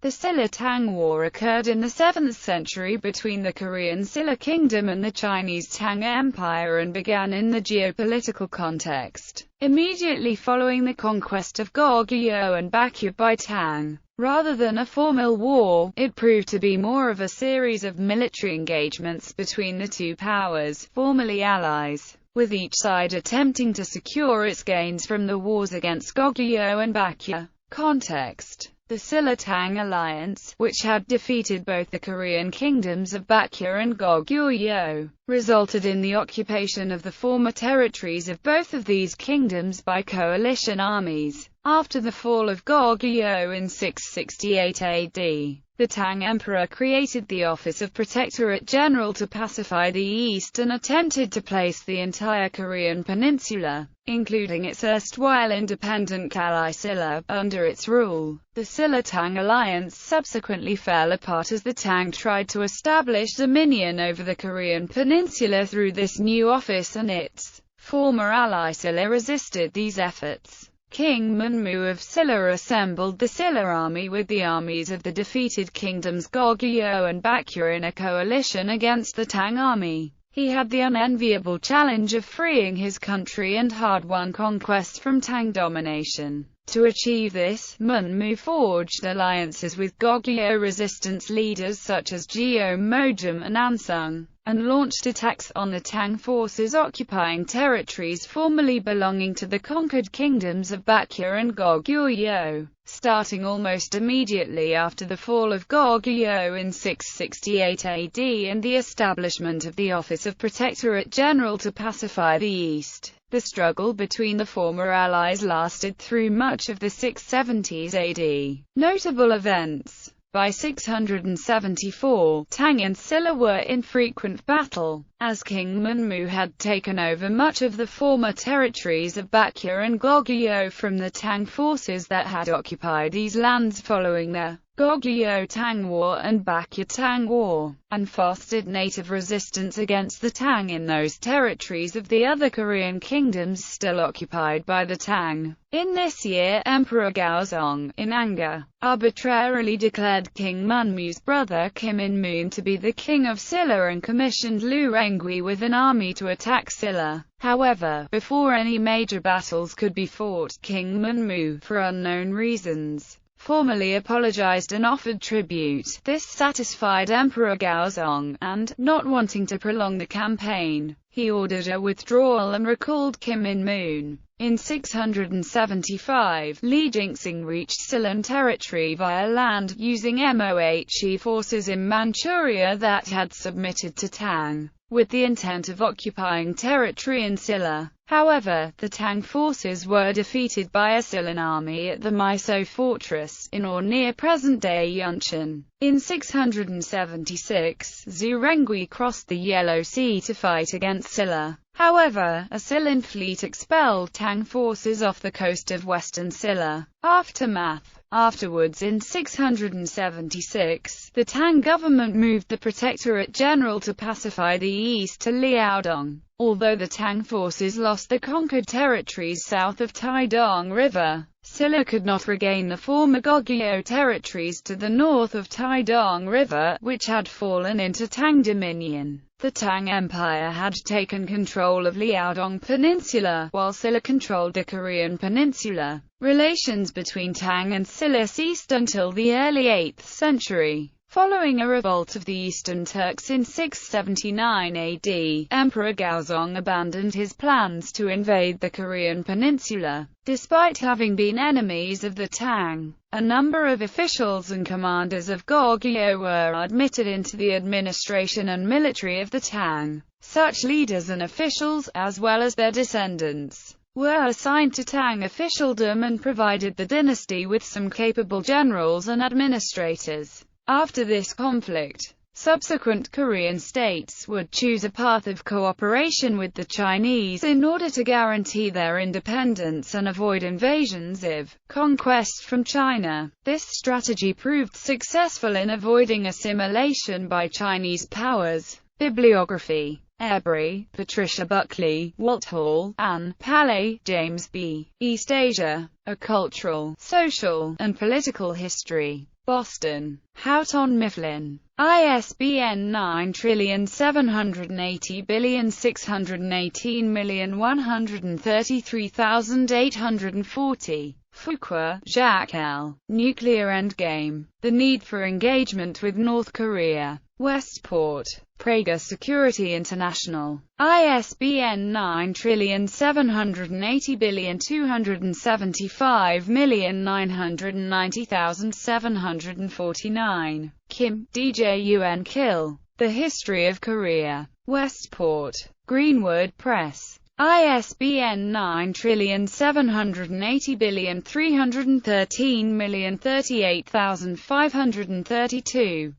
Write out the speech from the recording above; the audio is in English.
The Silla-Tang War occurred in the 7th century between the Korean Silla Kingdom and the Chinese Tang Empire and began in the geopolitical context immediately following the conquest of Goguryeo and Baekje by Tang. Rather than a formal war, it proved to be more of a series of military engagements between the two powers, formerly allies, with each side attempting to secure its gains from the wars against Goguryeo and Baekje. Context: the Silla-Tang alliance, which had defeated both the Korean kingdoms of Baekje and Goguryeo, resulted in the occupation of the former territories of both of these kingdoms by coalition armies. After the fall of Goguryeo in 668 AD, the Tang Emperor created the office of Protectorate General to pacify the East and attempted to place the entire Korean peninsula, including its erstwhile independent ally Silla, under its rule. The Silla-Tang alliance subsequently fell apart as the Tang tried to establish dominion over the Korean peninsula through this new office, and its former ally Silla resisted these efforts. King Munmu of Silla assembled the Silla army with the armies of the defeated kingdoms Goguryeo and Baekje in a coalition against the Tang army. He had the unenviable challenge of freeing his country and hard-won conquest from Tang domination. To achieve this, Munmu forged alliances with Goguryeo resistance leaders such as Geo Mojam and Ansung, and launched attacks on the Tang forces occupying territories formerly belonging to the conquered kingdoms of Baekje and Goguryeo. Starting almost immediately after the fall of Goguryeo in 668 AD and the establishment of the Office of Protectorate General to pacify the East, the struggle between the former allies lasted through much of the 670s AD. Notable events: by 674, Tang and Silla were in frequent battle, as King Munmu had taken over much of the former territories of Baekje and Goguryeo from the Tang forces that had occupied these lands following the Goguryeo Tang War and Baekje Tang War, and fostered native resistance against the Tang in those territories of the other Korean kingdoms still occupied by the Tang. In this year, Emperor Gaozong, in anger, arbitrarily declared King Munmu's brother Kim In-moon to be the king of Silla and commissioned Lu Rengui with an army to attack Silla. However, before any major battles could be fought, King Munmu, for unknown reasons, formally apologized and offered tribute. This satisfied Emperor Gaozong, and, not wanting to prolong the campaign, he ordered a withdrawal and recalled Kim In-moon. In 675, Li Jingxing reached Silan territory via land, using Mohe forces in Manchuria that had submitted to Tang, with the intent of occupying territory in Silla. However, the Tang forces were defeated by a Silan army at the Miso fortress, in or near present-day Yuncheng. In 676, Zhu Rengui crossed the Yellow Sea to fight against Silla. However, a Silan fleet expelled Tang forces off the coast of western Silla. Aftermath. Afterwards, in 676, the Tang government moved the Protectorate General to pacify the east to Liaodong. Although the Tang forces lost the conquered territories south of Taidong River, Silla could not regain the former Goguryeo territories to the north of Taidong River, which had fallen into Tang dominion. The Tang Empire had taken control of Liaodong Peninsula, while Silla controlled the Korean Peninsula. Relations between Tang and Silla ceased until the early 8th century. Following a revolt of the Eastern Turks in 679 AD, Emperor Gaozong abandoned his plans to invade the Korean peninsula. Despite having been enemies of the Tang, a number of officials and commanders of Goguryeo were admitted into the administration and military of the Tang. Such leaders and officials, as well as their descendants, were assigned to Tang officialdom and provided the dynasty with some capable generals and administrators. After this conflict, subsequent Korean states would choose a path of cooperation with the Chinese in order to guarantee their independence and avoid invasions of conquest from China. This strategy proved successful in avoiding assimilation by Chinese powers. Bibliography: Ebery, Patricia Buckley, Walt Hall, Anne, Paley, James B. East Asia: A Cultural, Social, and Political History. Boston, Houghton Mifflin. ISBN 9780618131840. Fuqua, Jacques L. Nuclear Endgame. The Need for Engagement with North Korea. Westport, Prager Security International. ISBN 9780275990749. Kim, DJUN Kill. The History of Korea. Westport, Greenwood Press. ISBN 9780313038532.